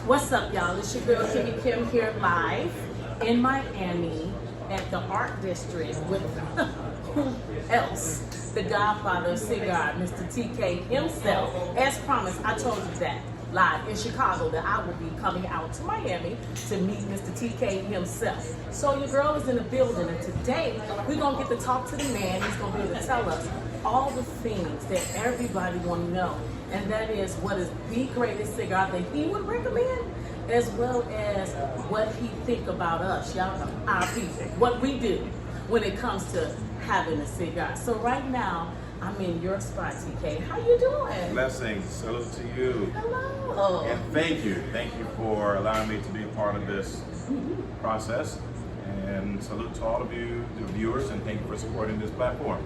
What's up, y'all? It's your girl Kimmi Kim here live in Miami at the Art District with who else? The Godfather of cigar, Mr. TK himself. As promised, I told you that live in Chicago that I will be coming out to Miami to meet Mr. TK himself. So your girl is in the building, and today we're gonna get to talk to the man. He's gonna be able to tell us all the things that everybody want to know, and that is what is the greatest cigar that he would recommend, as well as what he think about us, y'all know, our people, what we do when it comes to having a cigar. So right now, I'm in your spot, TK. How you doing? Blessings. Salute to you. Hello. And thank you. Thank you for allowing me to be a part of this process. And salute to all of you, the viewers, and thank you for supporting this platform.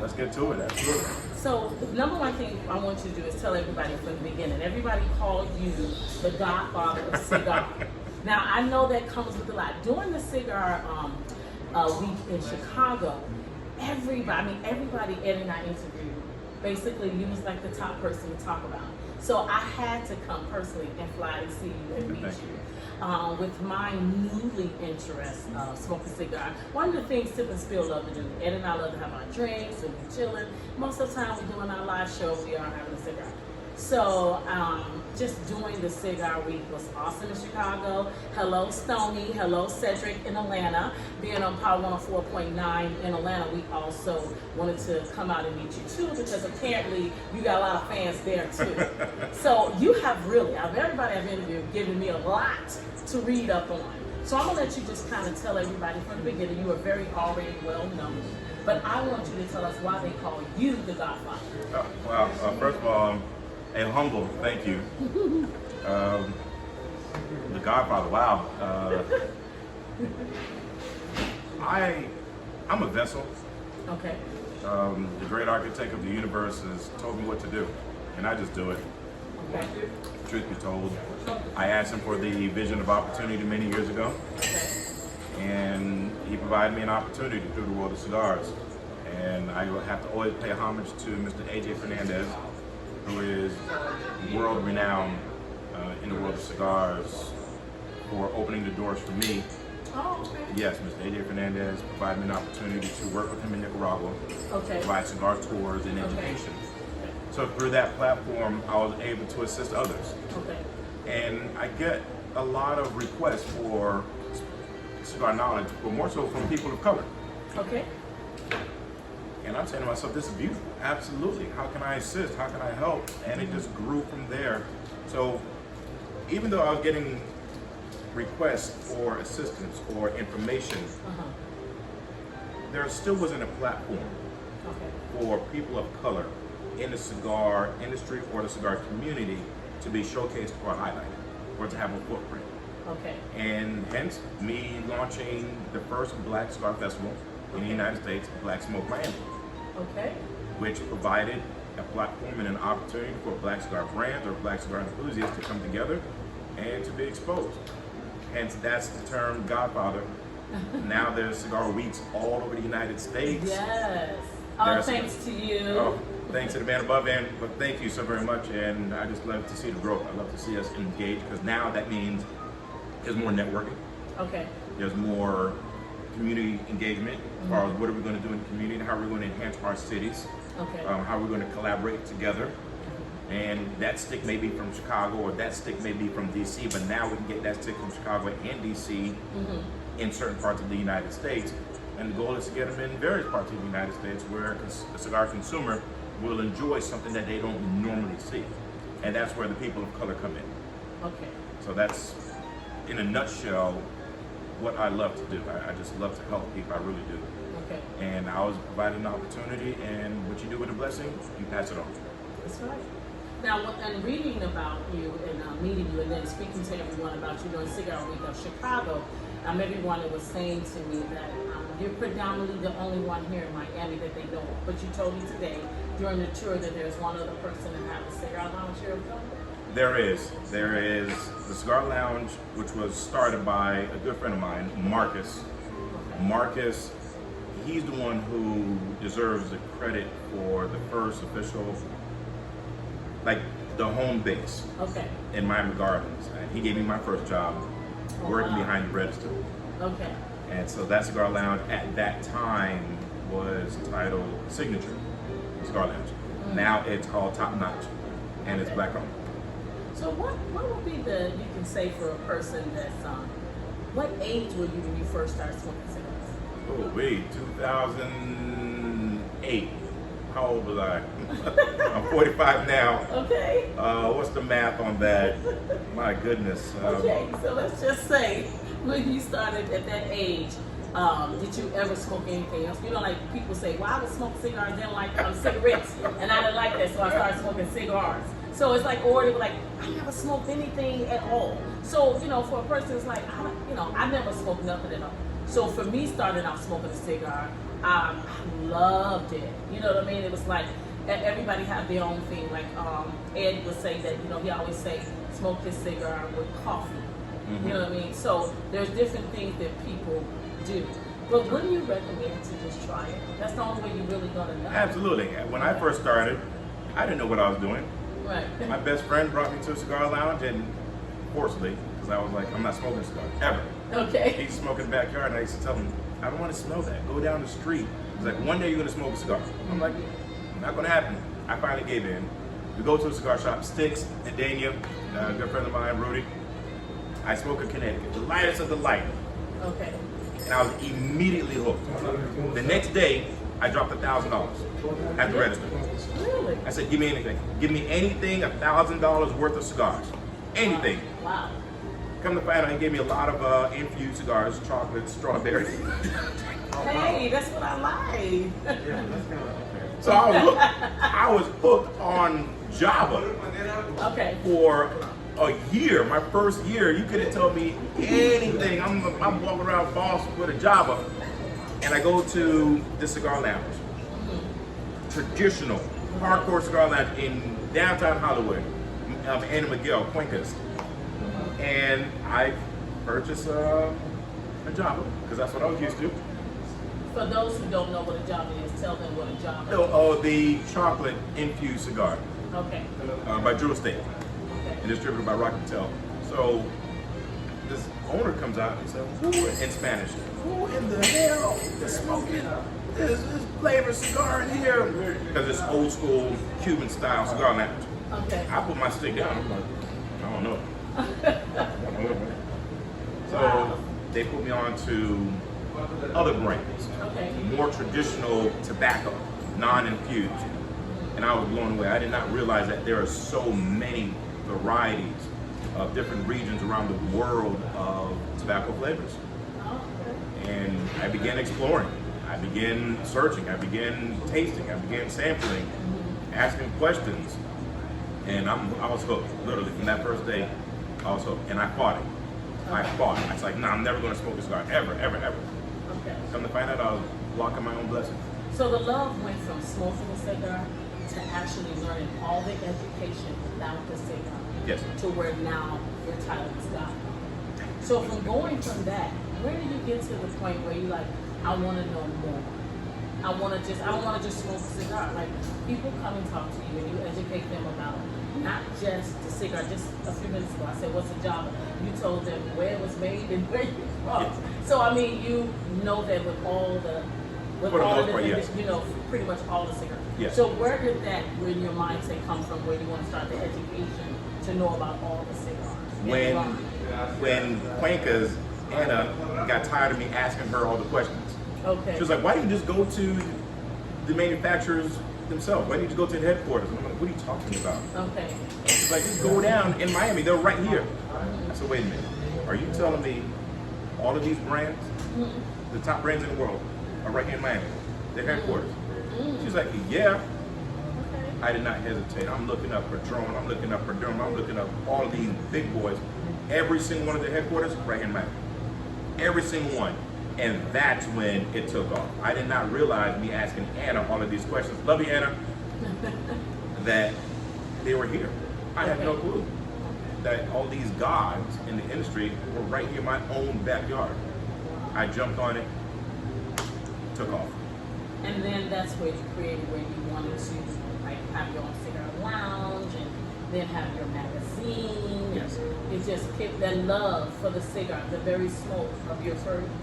Let's get to it. Absolutely. So the number one thing I want you to do is tell everybody from the beginning. Everybody called you the Godfather of cigar. Now I know that comes with a lot. During the cigar week in Chicago, everybody Ed and I interviewed, basically you was like the top person to talk about. So I had to come personally and fly to see you and meet you. With my newly interest of smoking cigar, one of the things Sip&Spill love to do, Ed and I love to have our drinks and be chilling. Most of the time we're doing our live show, we are having a cigar. So just doing the cigar week was awesome in Chicago. Hello Stoney, hello Cedric in Atlanta. Being on Power 104.9 in Atlanta, we also wanted to come out and meet you too, because apparently you got a lot of fans there too. So you have really, out of everybody I've interviewed, given me a lot to read up on. So I'm gonna let you just kind of tell everybody from the beginning. You are very already well known, but I want you to tell us why they call you the Godfather. First of all, a humble thank you. The Godfather, wow. I'm a vessel. Okay. The great architect of the universe has told me what to do, and I just do it. Okay. Truth be told, I asked him for the vision of opportunity many years ago, and he provided me an opportunity through the world of cigars. And I will have to always pay homage to Mr. AJ Fernandez, who is world renowned in the world of cigars, for opening the doors for me. Oh, okay. Yes, Mr. AJ Fernandez provided me an opportunity to work with him in Nicaragua, Okay. provide cigar tours and education. So through that platform, I was able to assist others. Okay. And I get a lot of requests for cigar knowledge, but more so from people of color. Okay. And I'm saying to myself, this is beautiful. Absolutely. How can I assist? How can I help? And it just grew from there. So even though I was getting requests for assistance or information, there still wasn't a platform for people of color in the cigar industry or the cigar community to be showcased or highlighted or to have a footprint. Okay. And hence me launching the first Black Cigar Festival in the United States, Black Smoke Miami. Okay. Which provided a platform and an opportunity for Black cigar brands or Black cigar enthusiasts to come together and to be exposed. Hence, that's the term Godfather. Now there's cigar weeks all over the United States. Yes. All thanks to you. Oh, thanks to the man above, and but thank you so very much. And I just love to see the growth. I love to see us engage, because now that means there's more networking. Okay. There's more community engagement as far as what are we going to do in the community, how are we going to enhance our cities, how are we going to collaborate together. And that stick may be from Chicago, or that stick may be from DC, but now we can get that stick from Chicago and DC in certain parts of the United States. And the goal is to get them in various parts of the United States where a cigar consumer will enjoy something that they don't normally see. And that's where the people of color come in. Okay. So that's, in a nutshell, what I love to do. I just love to help people, I really do. Okay. And I was provided an opportunity, and what you do with a blessing, you pass it on. That's right. Now, and reading about you and meeting you and then speaking to everyone about you during Cigar Week of Chicago, everyone was saying to me that you're predominantly the only one here in Miami that they know of. But you told me today during the tour that there's one other person that has a cigar lounge here in Florida. There is the Cigar Lounge, which was started by a good friend of mine, Marcus. Marcus, he's the one who deserves the credit for the first official, like the home base in Miami Gardens. He gave me my first job working behind the register. Okay. And so that cigar lounge at that time was titled Signature Cigar Lounge. Now it's called Top Notch, and it's black owned. So what would be you can say for a person that's, what age were you when you first started smoking cigars? Oh, wait, 2008. How old was I? I'm 45 now. Okay. What's the math on that? My goodness. Okay, so let's just say when you started at that age, did you ever smoke anything else? You know, like people say, well, I would smoke cigars, didn't like cigarettes, and I didn't like that, so I started smoking cigars. So it's like, or they were like, I never smoked anything at all. So, you know, for a person, it's like, I never smoked nothing at all. So for me, starting out smoking a cigar, I loved it. You know what I mean? It was like, everybody had their own thing. Like Ed would say that, you know, he always say, smoke his cigar with coffee. You know what I mean? So there's different things that people do. But wouldn't you recommend to just try it? That's the only way you're really gonna know. Absolutely. When I first started, I didn't know what I was doing. Right. My best friend brought me to a cigar lounge, and forcibly, because I was like, I'm not smoking cigars, ever. Okay. He used to smoke in the backyard, and I used to tell him, I don't want to smell that. Go down the street. He's like, one day you're gonna smoke a cigar. I'm like, not gonna happen. I finally gave in. We go to a cigar shop, Sticks in Dania, a good friend of mine, Rudy. I smoke in Connecticut, the lightest of the light. Okay. And I was immediately hooked. The next day, I dropped $1,000 at the register. Really? I said, give me anything. Give me anything, $1,000 worth of cigars. Anything. Wow. Come to find out, he gave me a lot of infused cigars, chocolate, strawberry. Hey, that's what I like. So I was hooked on Java for a year. My first year, you couldn't tell me anything. I'm walking around Boss with a Java, and I go to the cigar lounge, traditional, hardcore cigar lounge in downtown Hollywood, Anna Miguel, Cuencas, and I purchased a Java because that's what I was used to. For those who don't know what a Java is, tell them what a Java is. Oh, the chocolate infused cigar. Okay. By Drew Estate. Okay. And distributed by Rock and Tell. So this owner comes out and says, who in Spanish? Who in the hell is smoking this flavor cigar in here? Because it's old school Cuban style cigar lounge. Okay. I put my stick down. I'm like, I don't know. So they put me on to other brands. Okay. More traditional tobacco, non-infused. And I was blown away. I did not realize that there are so many varieties of different regions around the world of tobacco flavors. Oh, okay. And I began exploring. I began searching. I began tasting. I began sampling, asking questions. And I was hooked. Literally, from that first day, I was hooked. And I fought it. I fought it. I was like, no, I'm never going to smoke a cigar. Ever, ever, ever. Okay. Come to find out, I was blocking my own blessing. So the love went from smoking a cigar to actually learning all the education about the cigar. Yes. To where now your title is God. So from going from that, where do you get to the point where you're like, I want to know more? I don't want to just smoke a cigar. Like, people come and talk to you and you educate them about not just the cigar. Just a few minutes ago, I said, what's a Java? You told them where it was made and where you from. Yes. So, I mean, you know that with all the, Yes. you know, pretty much all the cigars. Yes. So where did that, in your mindset, come from where you want to start the education to know about all the cigars? When Cuencas, Anna, got tired of me asking her all the questions. Okay. She was like, why don't you just go to the manufacturers themselves? Why don't you just go to the headquarters? And I'm like, what are you talking about? Okay. She's like, just go down in Miami. They're right here. I said, wait a minute. Are you telling me all of these brands, the top brands in the world, are right here in Miami? Their headquarters? She's like, yeah. Okay. I did not hesitate. I'm looking up Padron. I'm looking up Perdomo. I'm looking up all of these big boys. Every single one of their headquarters, right here in Miami. Every single one. And that's when it took off. I did not realize, me asking Anna all of these questions, love you, Anna, that they were here. I had no clue that all these gods in the industry were right here in my own backyard. I jumped on it, took off. And then that's where you created where you wanted to like have your own cigar lounge and then have your magazine. Yes. It just kept that love for the cigar, the very smoke of your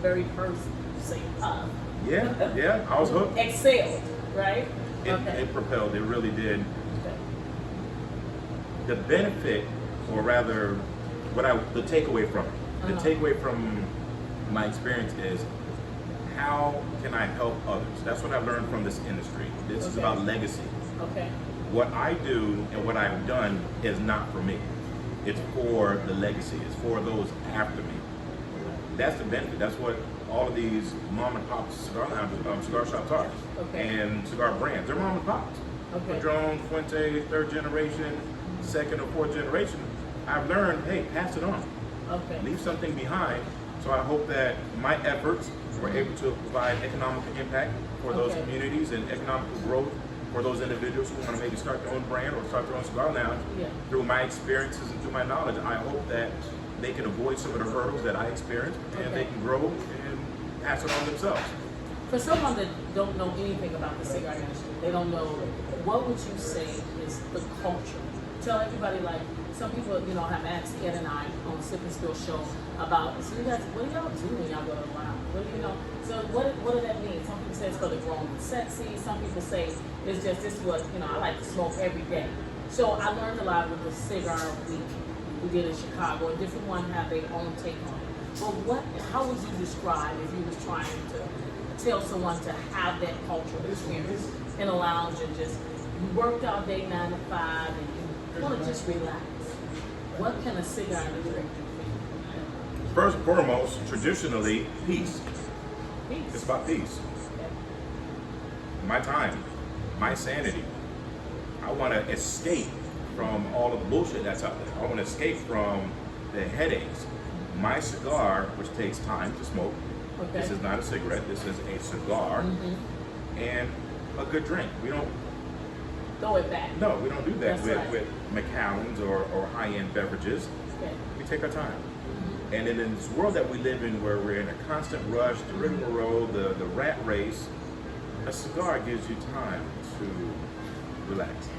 very first, say, puff. Yeah, I was hooked. Excelled, right? It propelled, it really did. Okay. The benefit, or rather, the takeaway from it, the takeaway from my experience is, how can I help others? That's what I've learned from this industry. This is about legacy. Okay. What I do and what I've done is not for me. It's for the legacy. It's for those after me. That's the benefit. That's what all of these mom and pop cigar lounges, cigar shops are. Okay. And cigar brands. They're mom and pops. Okay. Padron, Fuente, third generation, second or fourth generation. I've learned, hey, pass it on. Okay. Leave something behind. So I hope that my efforts were able to provide economic impact for those communities and economic growth for those individuals who want to maybe start their own brand or start their own cigar lounge. Through my experiences and through my knowledge, I hope that they can avoid some of the hurdles that I experienced and they can grow and pass it on themselves. For someone that don't know anything about the cigar industry, they don't know, what would you say is the culture? Tell everybody, like, some people, you know, have asked Ed and I on Sip&Spill show about, so you guys, what do y'all do when y'all go to the lounge? What do you know? So what does that mean? Some people say it's for the grown and sexy. Some people say it's just, this is what, you know, I like to smoke every day. So I learned a lot with the cigar week we did in Chicago, and different ones have their own take on it. But how would you describe, if you was trying to tell someone to have that cultural experience in a lounge and just, you worked all day 9 to 5 and you want to just relax? What can a cigar industry do for you? First and foremost, traditionally, peace. Peace. It's about peace. My time, my sanity. I want to escape from all of the bullshit that's out there. I want to escape from the headaches. My cigar, which takes time to smoke, this is not a cigarette, this is a cigar, and a good drink. We don't throw it back. No, we don't do that with Macallans or high-end beverages. We take our time. And then in this world that we live in, where we're in a constant rush, the rigmarole, the rat race, a cigar gives you time to relax.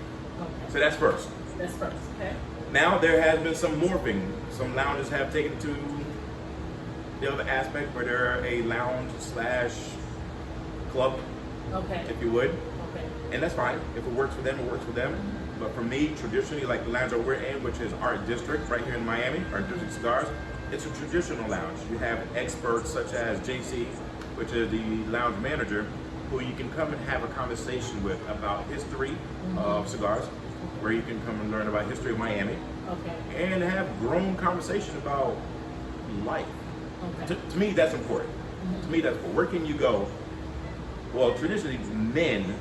So that's first. That's first, okay. Now there has been some morphing. Some lounges have taken it to the other aspect where they're a lounge / club, if you would. And that's fine. If it works for them, it works for them. But for me, traditionally, like the lounge that we're in, which is Art District right here in Miami, Art District Cigars, it's a traditional lounge. You have experts such as JC, which is the lounge manager, who you can come and have a conversation with about history of cigars, where you can come and learn about history of Miami, and have grown conversation about life. To me, that's important. To me, that's important. Where can you go? Well, traditionally, men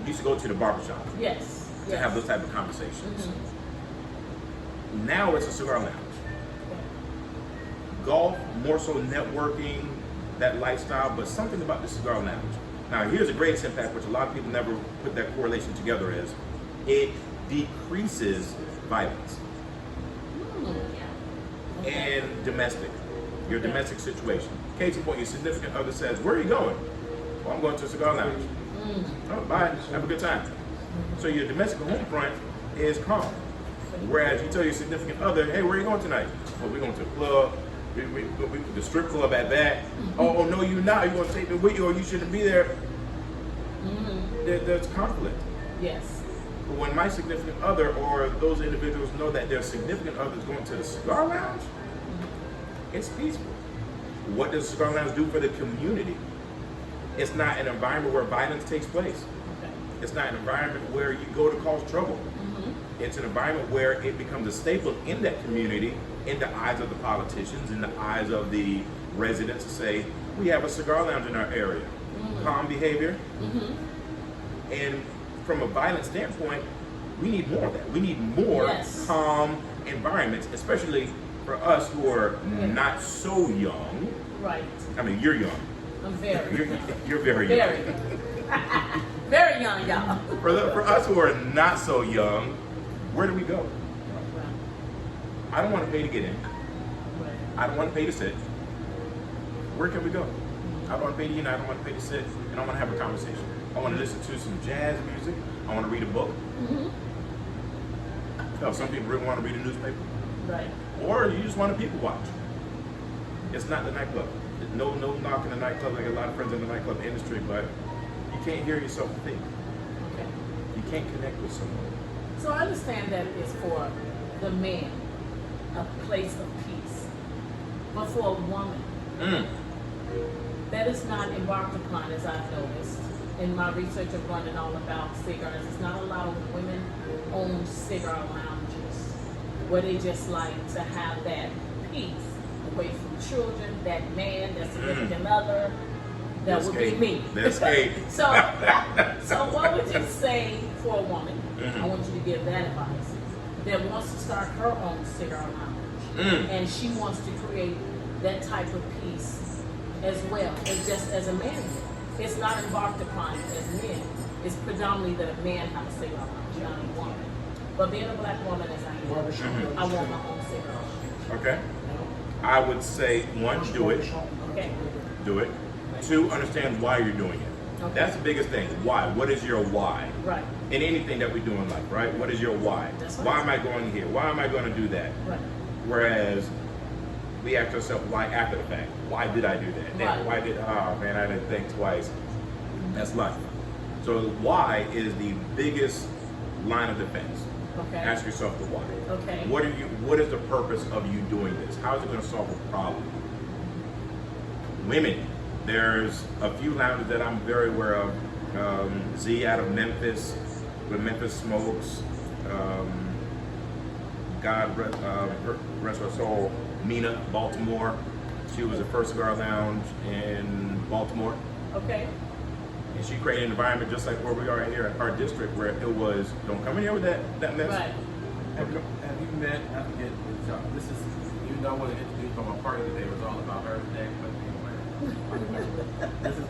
used to go to the barbershop to have those type of conversations. Now it's a cigar lounge. Golf, more so networking, that lifestyle, but something about the cigar lounge. Now, here's the greatest impact, which a lot of people never put that correlation together, is it decreases violence and your domestic situation. Case in point, your significant other says, "Where are you going?" "Well, I'm going to a cigar lounge." "Oh, bye, have a good time." So your domestic home front is calm. Whereas you tell your significant other, "Hey, where are you going tonight?" "Well, we're going to a club. The strip club at that." "Oh, no, you're not. You're going to take me with you, or you shouldn't be there." There's conflict. Yes. But when my significant other or those individuals know that their significant other is going to the cigar lounge, it's peaceful. What does the cigar lounge do for the community? It's not an environment where violence takes place. It's not an environment where you go to cause trouble. It's an environment where it becomes a staple in that community, in the eyes of the politicians, in the eyes of the residents, to say, we have a cigar lounge in our area. Calm behavior. And from a violent standpoint, we need more of that. We need more calm environments, especially for us who are not so young. Right. I mean, you're young. I'm very young. You're very young. Very young. Very young, y'all. For us who are not so young, where do we go? I don't want to pay to get in. I don't want to pay to sit. Where can we go? I don't want to pay to get in. I don't want to pay to sit. And I want to have a conversation. I want to listen to some jazz music. I want to read a book. Hell, some people really want to read a newspaper. Right. Or you just want to people watch. It's not the nightclub. No knocking the nightclub. I got a lot of friends in the nightclub industry, but you can't hear yourself think. Okay. You can't connect with someone. So I understand that it's for the man, a place of peace. But for a woman, that is not embarked upon, as I've noticed. In my research of learning all about cigars, it's not a lot of women-owned cigar lounges where they just like to have that peace away from children, that man, that significant other. That would be me. So what would you say for a woman? I want you to give that advice. That wants to start her own cigar lounge, and she wants to create that type of peace as well, as just as a man would. It's not embarked upon as men. It's predominantly that a man has a cigar lounge, not a woman. But being a black woman as I am, I want my own cigar lounge. Okay. I would say, one, do it. Okay. Do it. Two, understand why you're doing it. Okay. That's the biggest thing. Why? What is your why? Right. In anything that we do in life, right? What is your why? That's right. Why am I going here? Why am I going to do that? Right. Whereas we ask ourselves, why after the fact? Why did I do that? Right. Why did, oh man, I didn't think twice. That's life. So the why is the biggest line of defense. Okay. Ask yourself the why. Okay. What is the purpose of you doing this? How is it going to solve a problem? Women, there's a few lounges that I'm very aware of. Z out of Memphis, with Memphis Smokes. God rest her soul. Mina, Baltimore. She was the first cigar lounge in Baltimore. Okay. And she created an environment just like where we are here at our district, where it was, don't come in here with that mess. Right. Have you met, I forget, this is, even though I wasn't introduced by my partner today, it was all about her today, but anyway. This is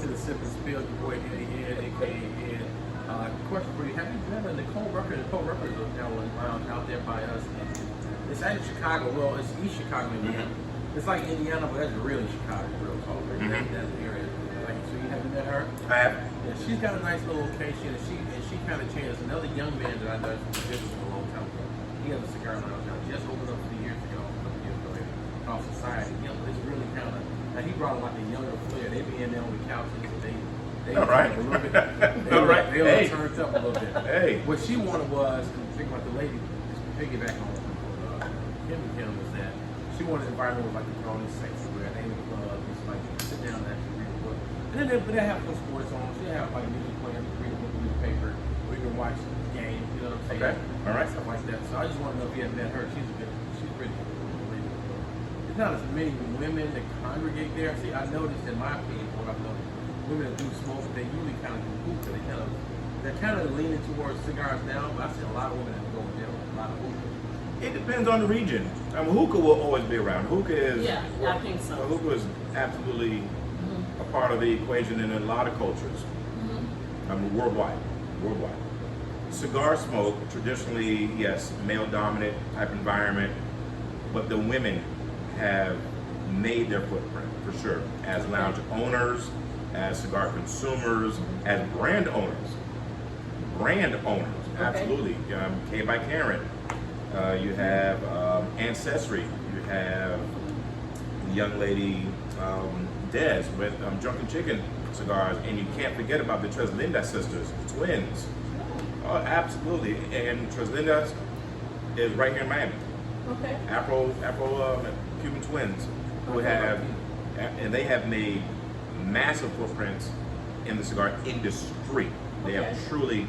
the Sip&Spill, your boy Eddie Ed, aka Ed. Question for you, have you met Nicole Rucker? Nicole Rucker is around out there by us. It's actually Chicago, well, it's East Chicago, Indiana. It's like Indiana, but that's really Chicago, real talk. That's the area. Like, so you haven't met her? I have. Yeah, she's got a nice little location, and she kind of changed. Another young man that I know from business a long time ago. He has a cigar lounge now. Just opened up 3 years ago, called Society. You know, it's really kind of. Now he brought like a younger flair. They be in there on the couches. They all right. a little bit. They all right. They all turned up a little bit. Hey. What she wanted was, think about the lady. Just piggyback on Kimmi Kim was that she wanted an environment with like the grown sexy where they in the club, just like sit down and actually read a book. And then they have some sports on. She have like music playing, read a book, newspaper. We can watch games. You know what I'm saying? Okay. All right. Stuff like that. So I just want to know if you had met her. She's pretty cool. There's not as many women that congregate there. See, I noticed in my opinion, what I've noticed, women that do smoke, they usually kind of do hookah. They're kind of leaning towards cigars now. But I see a lot of women that go in there, a lot of hookah. It depends on the region. I mean, hookah will always be around. Hookah is, Yeah, I think so. Hookah is absolutely a part of the equation in a lot of cultures. I mean, worldwide. Cigar smoke, traditionally, yes, male-dominant type environment, but the women have made their footprint, for sure, as lounge owners, as cigar consumers, as brand owners. Absolutely. K by Karen. You have Ancestry. You have the young lady Des with Drunken Chicken cigars, and you can't forget about the Treslinda sisters, the twins. Oh, absolutely. And Treslinda is right here in Miami. Okay. Afro Cuban twins who have, and they have made massive footprints in the cigar industry. They have truly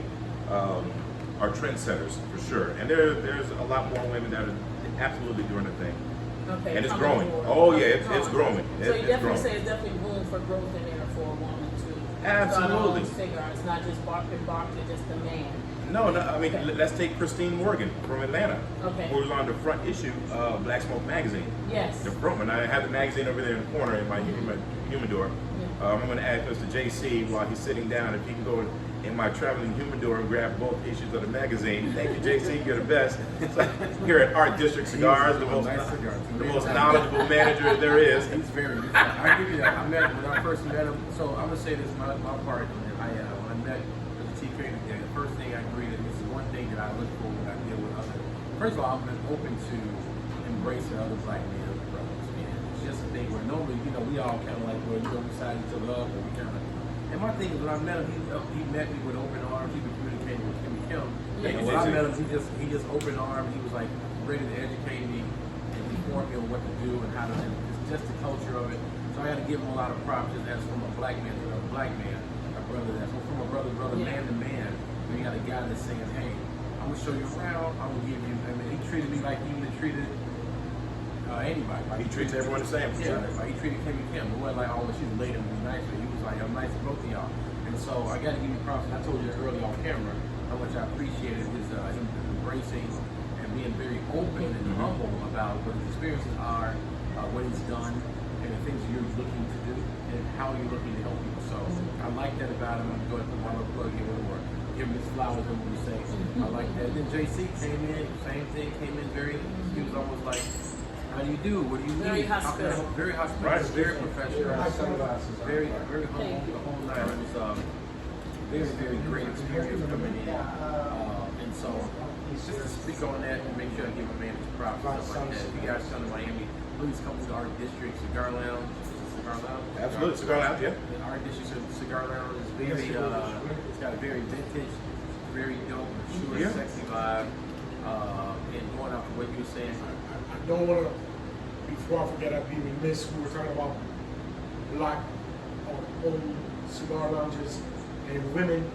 are trendsetters for sure. And there's a lot more women that are absolutely doing the thing. Okay. And it's growing. Oh yeah, it's growing. So you definitely say there's definitely room for growth in there for a woman to absolutely start her own cigars, not just bark to just the man. No, I mean, let's take Christine Morgan from Atlanta, who was on the front issue of Black Smoke magazine. Yes. The front one. I have the magazine over there in the corner in my humidor. I'm going to add this to JC while he's sitting down. If he can go in my traveling humidor and grab both issues of the magazine. Thank you, JC. You're the best. So, here at Art District Cigars, the most knowledgeable manager there is. He's very good. I give you that. I met when I first met him. So I'm gonna say this my part. When I met the TK, the first thing I agreed, and this is one thing that I look for when I deal with other first of all, I'm open to embracing other black men, other brothers. And it's just a thing where normally, we all kind of like, well, we side each other up, or we kind of. And my thing is, when I met him, he met me with open arms. He was communicating with Kimmi Kim. And when I met him, he just open armed. He was like ready to educate me and inform me on what to do and how to. And it's just the culture of it. So I got to give him a lot of props. As from a black man to a black man, a brother that's from a brother, man to man. We got a guy that's saying, hey, I'm gonna show you around. I'm gonna give you. I mean, he treated me like he would have treated anybody. Like he treats everyone the same. Yeah, like he treated Kimmi Kim. It wasn't like, oh, she's a lady and be nice, but he was like, I'm nice to both of y'all. And so I got to give you props. I told you earlier on camera how much I appreciated him embracing and being very open and humble about what his experiences are, what he's done, and the things you're looking to do, and how you're looking to help people. So I like that about him. I'm going to put my little plug in or give him his flowers and what we say. I like that. And then JC came in, same thing, came in very, he was almost like, how do you do? What do you need? Hospitable. Very hospitable. Right. Very professional. Very humble. The whole nine. It was very great experience coming in. And so, just to speak on that and make sure I give a man his props and stuff like that. If you guys come to Miami, please come to the Art District Cigar Lounge. Cigar Lounge? Absolutely, Cigar Lounge, yeah. The Art District Cigar Lounge is very, it's got a very vintage, very dope, mature, sexy vibe. And going off of what you were saying, I don't want to, before I forget, I'd be remiss. We were talking about black owned cigar lounges and women.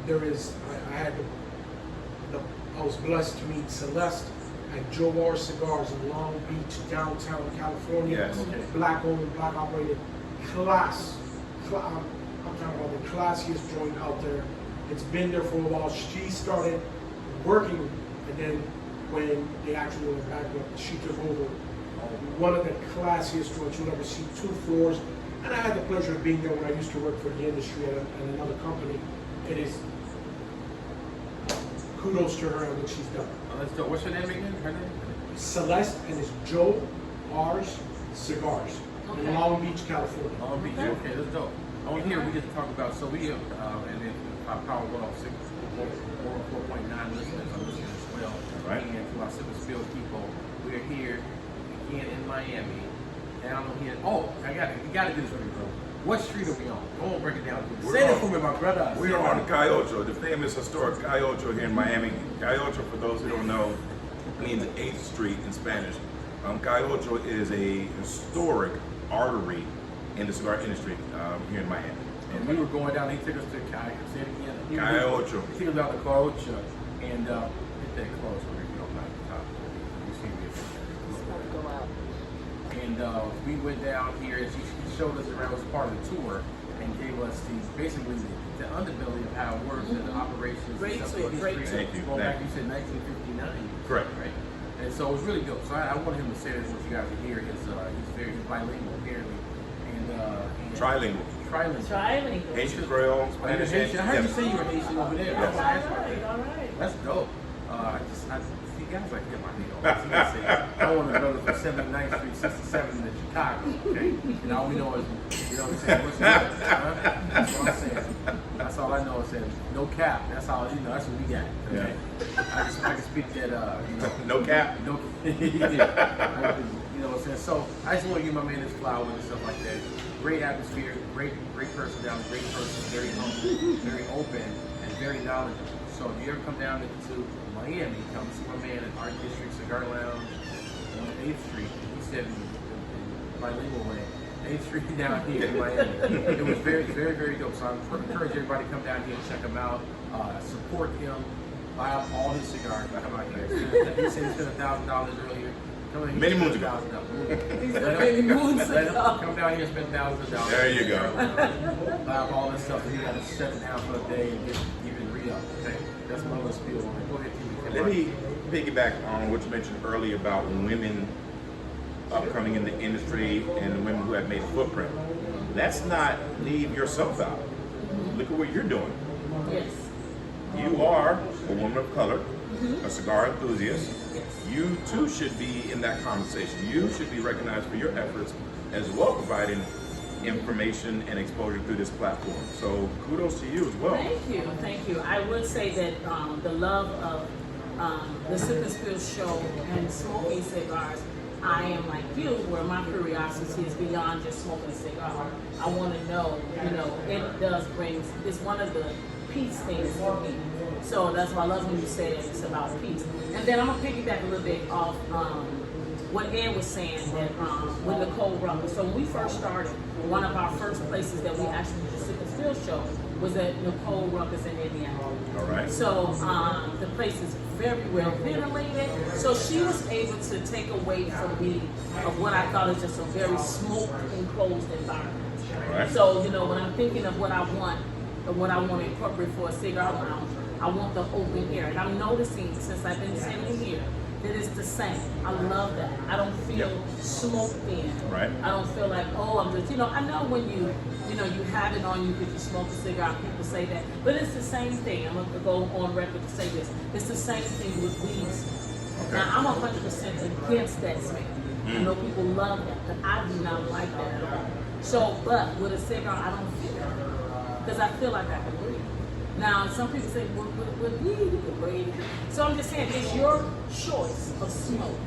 There is, I was blessed to meet Celeste at Joe R Cigars in Long Beach, downtown California. Yes. Black owned, black operated, class. I'm talking about the classiest joint out there. It's been there for a while. She started working, and then when they actually went bankrupt, she took over one of the classiest joints you'll ever see, 2 floors. And I had the pleasure of being there when I used to work for the industry at another company. It is kudos to her and what she's done. Let's go. What's her name again? Her name? Celeste, and it's Joe R's Cigars in Long Beach, California. Long Beach. Okay, that's dope. On here, we get to talk about, so we, and then our Power 4.9 listeners are listening as well. Right. And to our Sip&Spill people, we are here again in Miami. Down on here. Oh, you got to do this for me, bro. What street are we on? Go on, break it down. Say it for me, my brother. We are on Calle Ocho, the famous historic Calle Ocho here in Miami. Calle Ocho, for those who don't know, means 8th Street in Spanish. Calle Ocho is a historic artery in the cigar industry here in Miami. And we were going down, he took us to Calle, say it again. Calle Ocho. He took us down to Calle Ocho, and hit that close for me, if you don't mind. You see me. Go out. And we went down here, and she showed us around, was part of the tour, and gave us basically the underbelly of how it works and the operations. Great and stuff. tour, great tour. Thank you. Going back, you said 1959. Correct. Right? And so it was really dope. So I wanted him to say this, what you guys are hearing. He's very bilingual, apparently. And Trilingual. Trilingual. Haitian Creole, Are you Spanish. Haitian? I heard you Yes. say you were Haitian over there. Yes. All right. That's dope. I see guys like him. I want to go to 79th Street, 67 in Chicago. Okay, and all we know is, you know what I'm saying? What's good? Huh? That's what I'm saying. That's all I know is that no cap. That's all you know. That's what we got. Okay, I can speak that. You know, No cap. no. Yeah. You know what I'm saying? So I just want to give my man his flowers and stuff like that. Great atmosphere, great person down, great person, very humble, very open, and very knowledgeable. So if you ever come down to Miami, come see my man at Art District Cigar Lounge on 8th Street. He said in bilingual way, 8th Street down here in Miami. It was very dope. So I encourage everybody to come down here and check him out, support him, buy up all his cigars. Come out here. He said he spent $1,000 earlier. Many moons ago. Come down here and spend thousands of dollars. There you go. Buy up all this stuff, and you got to set it down for a day and get even re-up. Okay, that's my little spiel on it. Go ahead, Kimmi. Let me piggyback on what you mentioned earlier about women upcoming in the industry and the women who have made a footprint. Let's not leave yourself out. Look at what you're doing. Yes. You are a woman of color, a cigar enthusiast. You too should be in that conversation. You should be recognized for your efforts as well, providing information and exposure through this platform. So kudos to you as well. Thank you. I would say that the love of the Sip&Spill show and smoking cigars, I am like you, where my curiosity is beyond just smoking a cigar. I want to know, it does bring, it's one of the peace things for me. So that's why I love when you say that it's about peace. And then I'm going to piggyback a little bit off what Ed was saying that with Nicole Rucker. So when we first started, one of our first places that we actually did the Sip&Spill show was at Nicole Rucker's in Indiana. All right. So the place is very well ventilated. So she was able to take away from me of what I thought is just a very smoke enclosed environment. All right. So, when I'm thinking of what I want to incorporate for a cigar lounge, I want the open air. And I'm noticing since I've been sitting here that it's the same. I love that. I don't feel smoked in. Right. I don't feel like, oh, I'm just, I know when you have it on you because you smoke a cigar, people say that. But it's the same thing. I'm going to go on record to say this. It's the same thing with weeds. Okay. Now, I'm 100% against that smell. I know people love that, but I do not like that at all. So, but with a cigar, I don't feel it. Because I feel like I can breathe. Now, some people say, with weed, you can breathe. So I'm just saying, it's your choice of smoke.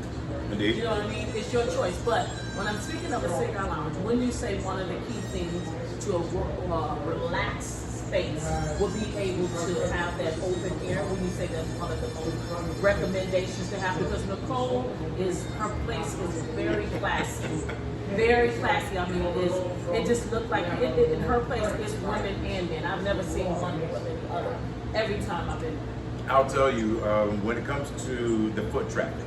Indeed. You know what I mean? It's your choice. But when I'm speaking of a cigar lounge, when you say one of the key things to a relaxed space will be able to have that open air, when you say that's one of the most recommendations to have, because Nicole her place is very classy. Very classy. I mean, it just looked like in her place is women and men. I've never seen one more than the other. Every time I've been there. I'll tell you, when it comes to the foot traffic,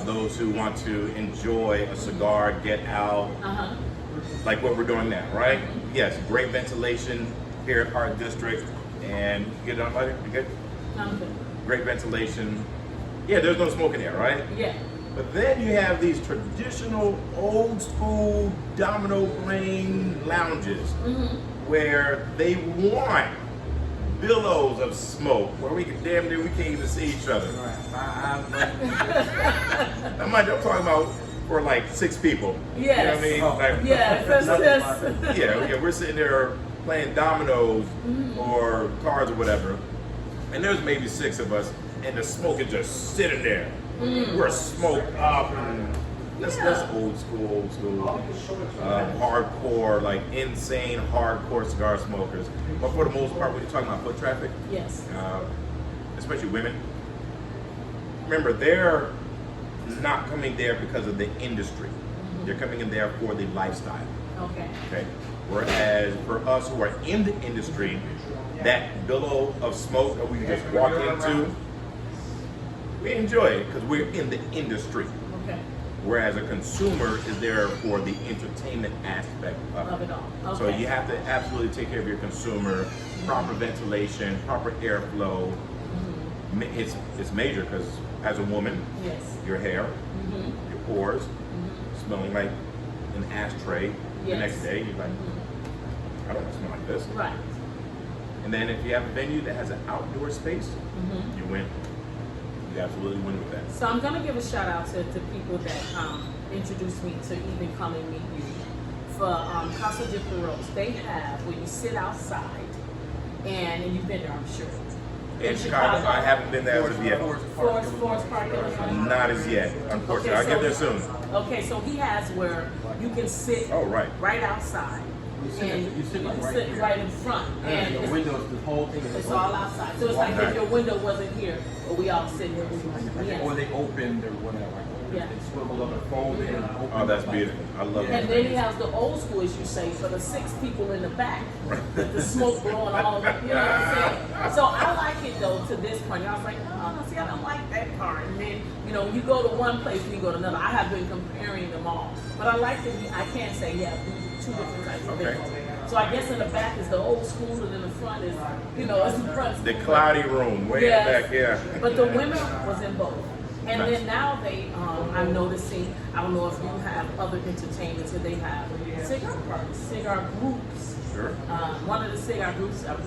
those who want to enjoy a cigar, get out, like what we're doing now, right? Yes, great ventilation here at Park District, and get it on, buddy? You good? I'm good. Great ventilation. Yeah, there's no smoke in there, right? Yeah. But then you have these traditional, old school domino playing lounges where they want billows of smoke where we can damn near we can't even see each other. I'm talking about for like 6 people. Yes. You know what I mean? Like, Yes. yeah, we're sitting there playing dominoes or cards or whatever, and there's maybe 6 of us, and the smoke is just sitting there. We're smoked up, and that's old school, hardcore, like insane hardcore cigar smokers. But for the most part, when you're talking about foot traffic, Yes. Especially women, remember they're not coming there because of the industry. They're coming in there for the lifestyle. Okay. Okay. Whereas for us who are in the industry, that billow of smoke that we just walk into, we enjoy it because we're in the industry. Okay. Whereas a consumer is there for the entertainment aspect of it. Of it all. Okay. So you have to absolutely take care of your consumer, proper ventilation, proper airflow. It's major because as a woman, Yes. your hair, your pores, smelling like an ashtray the Yes. next day, you're like, I don't want to smell like this. Right. And then if you have a venue that has an outdoor space, you win. You absolutely win with that. So I'm gonna give a shout out to people that introduced me to even come and meet you. For Casa de Feroz, they have where you sit outside, and you've been there, I'm sure. In Chicago, I haven't been there as of yet. Forest Park, Illinois. Not as yet, unfortunately. I'll get there soon. Okay, so he has where you can sit right outside. You sit like right sit here. right in front. And the windows, the whole thing is it's open. all outside. So it's like if your window wasn't here, but we all sitting here. Or they opened or whatever. Yeah. They swivel up and fold it and open Oh, that's up. beautiful. I love And that. then he has the old school, as you say, for the 6 people in the back, with the smoke blowing all over. You know what I'm saying? So I like it though to this point. I was like, oh, see, I don't like that part. And then, you go to one place and you go to another. I have been comparing them all, but I like that I can't say 2 different types of things. So I guess in the back is the old school, and in the front is, it's the front. The cloudy room, way in the back, yeah. But the women was in both. And then now I'm noticing, I don't know if you have other entertainments, but they have cigar parties, cigar groups. Sure. One of the cigar groups that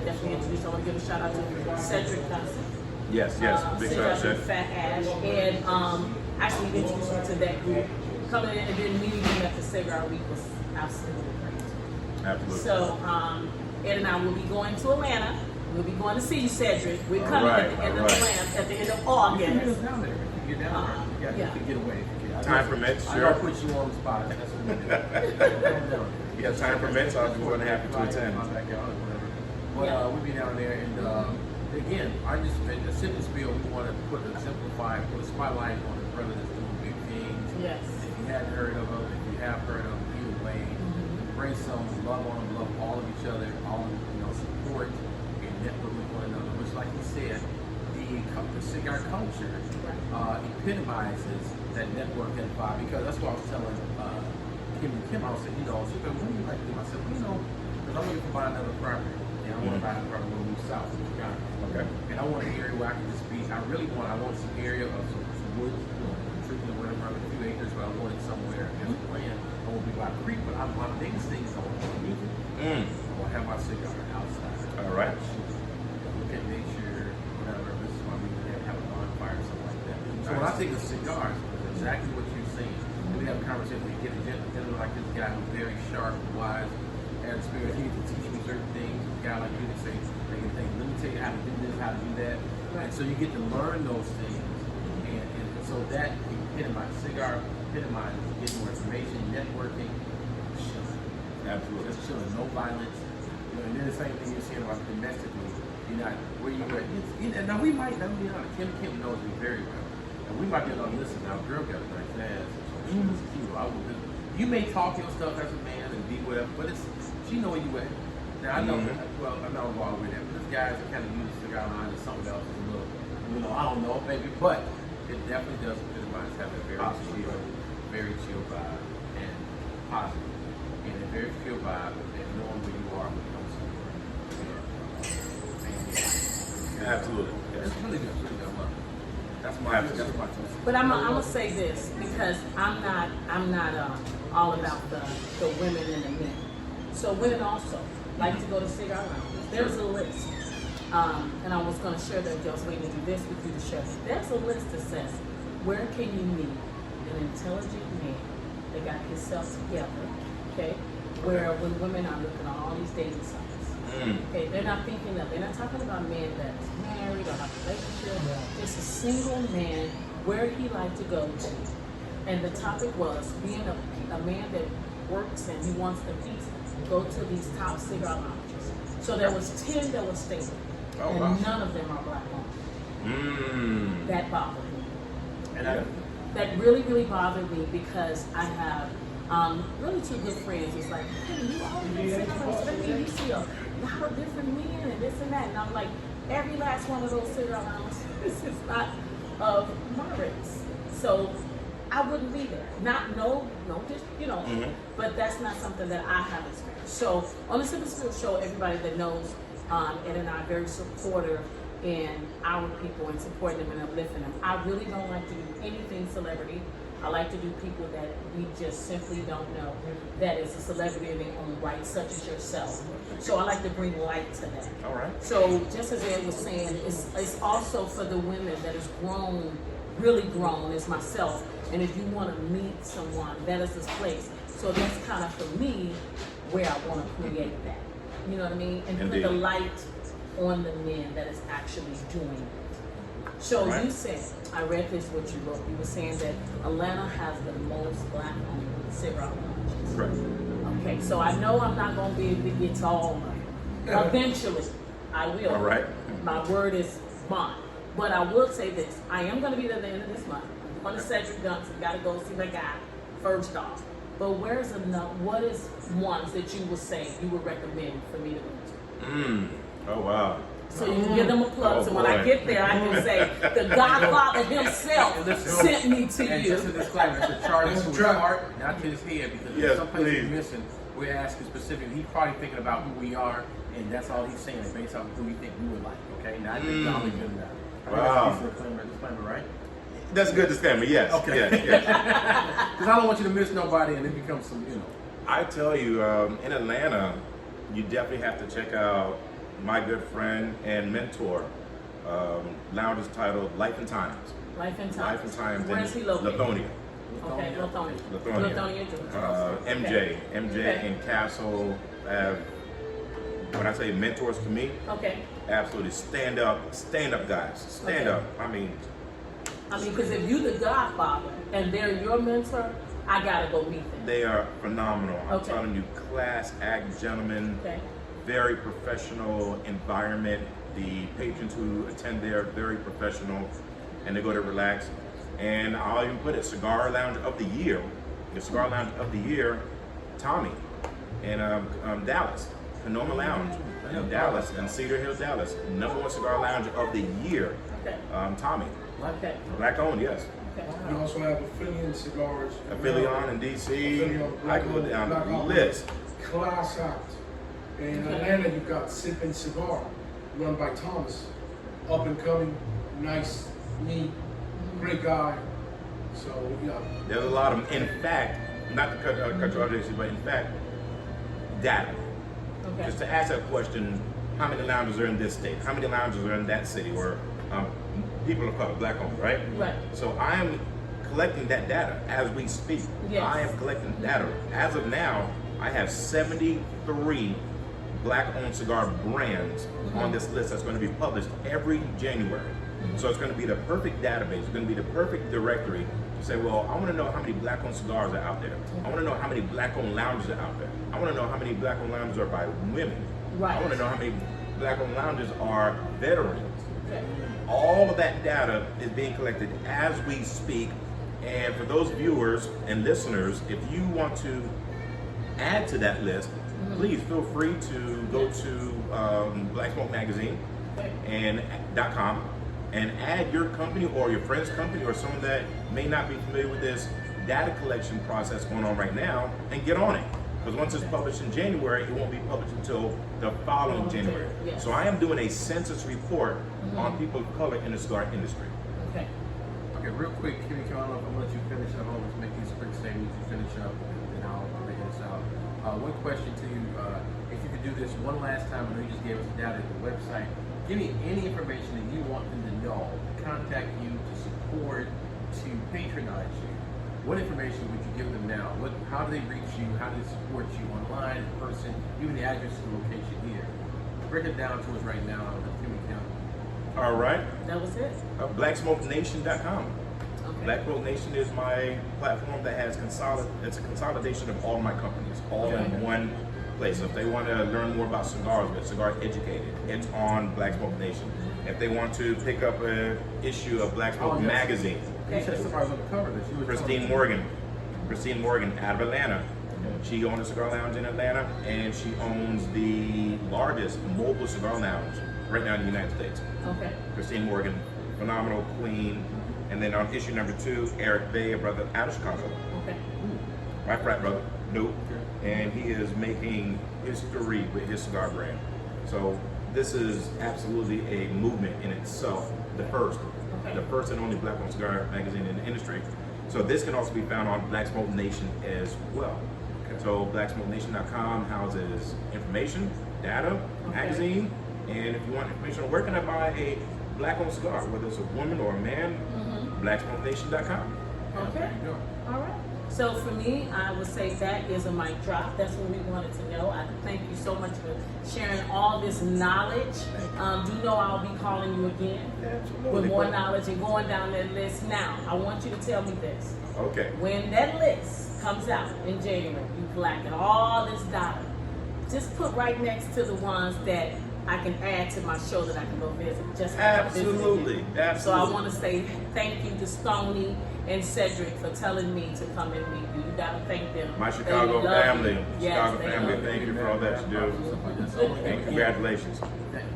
definitely introduced, I want to give a shout out to Cedric Johnson. Yes. Big shout out to Fat Ash. And actually introduced me to that group. Coming in and then meeting them at the Cigar Week was absolutely great. Absolutely. So Ed and I will be going to Atlanta We'll be going to see you, Cedric. We're coming at the end of the month, at the end of August. You can get us down there. You get down there. You got to get away. Time permits, sure. I don't put you on the spot. That's what we do. Yeah, time permits. I'll be more than happy to attend. But we'll be down there, and again, I just the Sip&Spill. We want to put a spotlight on the brother that's doing big things. Yes. If you hadn't heard of them, if you have heard of them, either way, bring some love on them, love all of each other, all support and network with one another. Which, like you said, the cigar culture epitomizes that network and vibe, because that's what I was telling Kimmi Kim. I was saying, what do you like to do? I said, because I want to buy another property, and I want to buy a property when we move south to Chicago. Okay. And I want an area where I can just be. I want some area of some woods, tripping or whatever, a few acres, but I want it somewhere in the land. I won't be by a creek, but my biggest thing is I want to music. I want to have my cigar outside. All right. Look at nature, whatever. This is why we have a bonfire or something like that. So when I think of cigars, it's exactly what you're saying. We have a conversation. We get a gentleman like this guy who's very sharp, wise, has experience. He can teach me certain things. A guy like you can say, let me tell you how to do this, how to do that. And so you get to learn those things. And so that cigar epitomizes getting more information, networking, chilling. Absolutely. Just chilling, no violence. And then the same thing you're saying about domestically. You're not where you were. Now we might not be honest. Kim knows me very well. And we might be able to listen. Now, girl got a nice ass. You may talk your stuff as a man and be whatever, but she know where you at. Now I know, well, I'm not involved with that, but this guys that kind of use cigar line or something else is a little, I don't know, maybe, but it definitely does epitomize having a very chill vibe and positive, and a very chill vibe and knowing where you are when it comes to your Absolutely. Yeah. It's really good. Really good. I love it. That's my two. But I'm gonna say this, because I'm not all about the women and the men. So women also like to go to cigar lounges. There's a list, and I was gonna share that. I was waiting to do this with you to share. There's a list that says where can you meet an intelligent man that got himself together. Okay, where when women are looking at all these dating sites. Okay, they're not talking about men that's married or have a relationship. Just a single man where he liked to go to. And the topic was being a man that works and he wants to go to these top cigar lounges. So there was 10 that were stated, none of them are black women. That bothered me. And that really, really bothered me, because I have really two good friends. It's like, hey, you always you see a lot of different men and this and that. And I'm like, every last one of those cigar lounges is not of my race. So I wouldn't be there. But that's not something that I have experienced. So on the Sip&Spill show, everybody that knows Ed and I are very supportive in our people and supporting them and uplifting them. I really don't like to do anything celebrity. I like to do people that we just simply don't know that is a celebrity in their own right, such as yourself. So I like to bring light to that. All right. So just as Ed was saying, it's also for the women that has grown, really grown, as myself. And if you want to meet someone, that is this place. So that's kind of, for me, where I want to create that. You know what I mean? And put the light on the men that is actually doing it. So you said, I read this, what you wrote. You were saying that Atlanta has the most black-owned cigar lounges. Right. Okay, so I know I'm not going to be able to get to all of them. Eventually, I will. All right. My word is bond. But I will say this. I am going to be there at the end of this month. I'm going to Cedric Guns. Got to go see my guy first off. But what is ones that you would say you would recommend for me to go to? Oh, wow. So you can give them a plug. So when I get there, I can say, the Godfather himself sent me to and you. Just a disclaimer, it's a chart to his heart, not to his head, because sometimes he's missing. We're asking specifically. He's probably thinking about who we are, and that's all he's saying, based on who we think we would like, okay? Not just Dolly good enough. Wow. Disclaimer, right? That's a good disclaimer, yes. Okay. Yes. Because I don't want you to miss nobody, and it becomes some, I tell you, in Atlanta, you definitely have to check out my good friend and mentor. Lounge is titled Life and Times. Life and Times. Life and Times. Where's he located? Lithonia. Okay, Lithonia. MJ and Castle have when I say mentors to me, absolutely stand up guys, stand up. I mean, because if you the Godfather and they're your mentor, I gotta go meet them. They are phenomenal. I'm telling you, class act gentlemen, very professional environment. The patrons who attend there are very professional, and they go to relax. And I'll even put it, Cigar Lounge of the Year, the Cigar Lounge of the Year, Tommy, in Dallas, Sonoma Lounge in Dallas, in Cedar Hill, Dallas, #1 Cigar Lounge of the Year, Tommy. Black owned, yes. You also have Aficionado cigars. Aficionado in DC. I go down the list. Class act. In Atlanta, you've got Sip&Spill, run by Thomas. Up and coming, nice, neat, great guy. So, yeah. There's a lot of them. In fact, not to cut you off, JC, but in fact, data. Just to ask that question, how many lounges are in this state? How many lounges are in that city? Or people of color, black owned, right? Right. So I am collecting that data as we speak. Yes. I am collecting data. As of now, I have 73 black-owned cigar brands on this list that's going to be published every January. So it's going to be the perfect database. It's going to be the perfect directory to say, well, I want to know how many black-owned cigars are out there. I want to know how many black-owned lounges are out there. I want to know how many black-owned lounges are by women. Right. I want to know how many black-owned lounges are veterans. All of that data is being collected as we speak. And for those viewers and listeners, if you want to add to that list, please feel free to go to Black Smoke Magazine and .com and add your company or your friend's company or someone that may not be familiar with this data collection process going on right now, and get on it. Because once it's published in January, it won't be published until the following January. So I am doing a census report on people of color in the cigar industry. Okay, real quick, Kimmi Kim, I don't know if I'm going to let you finish. I'm going to make these quick statements. You finish up, and then I'll bring this out. One question to you, if you could do this one last time, I know you just gave us data at the website. Give me any information that you want them to know, to contact you, to support, to patronize you. What information would you give them now? How do they reach you? How do they support you online, in person, even the address and location here? Break it down to us right now on Kimmi Kim. All right. That was it. BlackSmokeNation.com. Black Smoke Nation is my platform that has it's a consolidation of all my companies, all in one place. So if they want to learn more about cigars, get Cigar Educated, it's on Black Smoke Nation. If they want to pick up an issue of Black Smoke Magazine, Christine Morgan out of Atlanta. She owns a cigar lounge in Atlanta, and she owns the largest mobile cigar lounge right now in the United States. Christine Morgan, phenomenal queen. And then on issue number 2, Eric Bay, a brother out of Chicago. My frat brother, Nope. And he is making history with his cigar brand. So this is absolutely a movement in itself. The first and only black-owned cigar magazine in the industry. So this can also be found on Black Smoke Nation as well. So BlackSmokeNation.com houses information, data, magazine, and if you want information on where can I buy a black-owned cigar, whether it's a woman or a man, BlackSmokeNation.com. Okay. All right. So for me, I would say that is a mic drop. That's what we wanted to know. I thank you so much for sharing all this knowledge. Do know I'll be calling you again with more knowledge and going down that list. Now, I want you to tell me this. Okay. When that list comes out in January, you collecting all this data, just put right next to the ones that I can add to my show that I can go visit. Just Absolutely. So I want to say thank you to Stoney and Cedric for telling me to come and meet you. You got to thank them. My Chicago family. Yes, Chicago family, thank you for all that you do. And congratulations.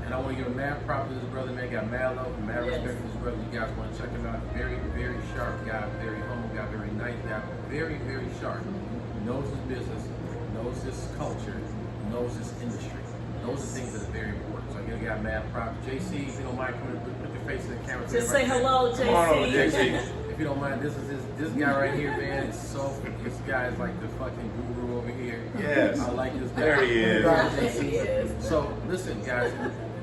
And I want to give a mad prop to this brother, man. Got mad love and mad respect for this brother. You guys want to check him out. Very, very sharp guy. Very humble guy. Very nice guy. Very, very sharp. Knows his business. Knows his culture. Knows his industry. Those are things that are very important. So again, I got mad prop. JC, if you don't mind coming, put your face in the camera. Just say hello, JC. Come on over, JC. If you don't mind, this guy right here, man. This guy is like the fucking guru over here. Yes. I like this guy. There he is. There he is. So listen, guys.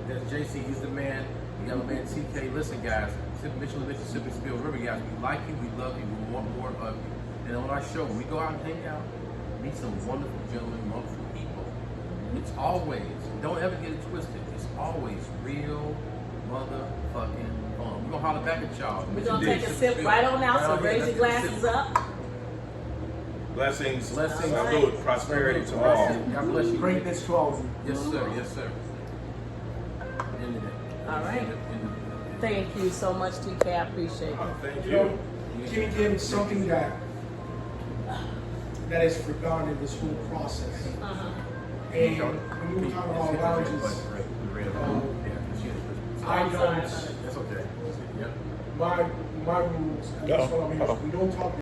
That's JC. He's the man. You got my man TK. Listen, guys. Mitchell&Mitchell, Sip&Spill. Remember, guys. We like you. We love you. We want more of you. And on our show, when we go out and hang out, meet some wonderful gentlemen, wonderful people. It's always, don't ever get it twisted. It's always real motherfucking fun. We're gonna holler back at y'all. We're gonna take a sip right on now, so raise your glasses up. Blessings, Blessings. salute, prosperity to all. God bless you. Greatness to all of you. Yes, sir. Yes, sir. End of that. All right. End of that. Thank you so much, TK. I appreciate it. Thank You you. know, Kimmi Kim is something that is forgotten in this whole process. And when we talk about lounges, I don't. That's okay. Yep. My rules. And that's what I'm here. We don't talk.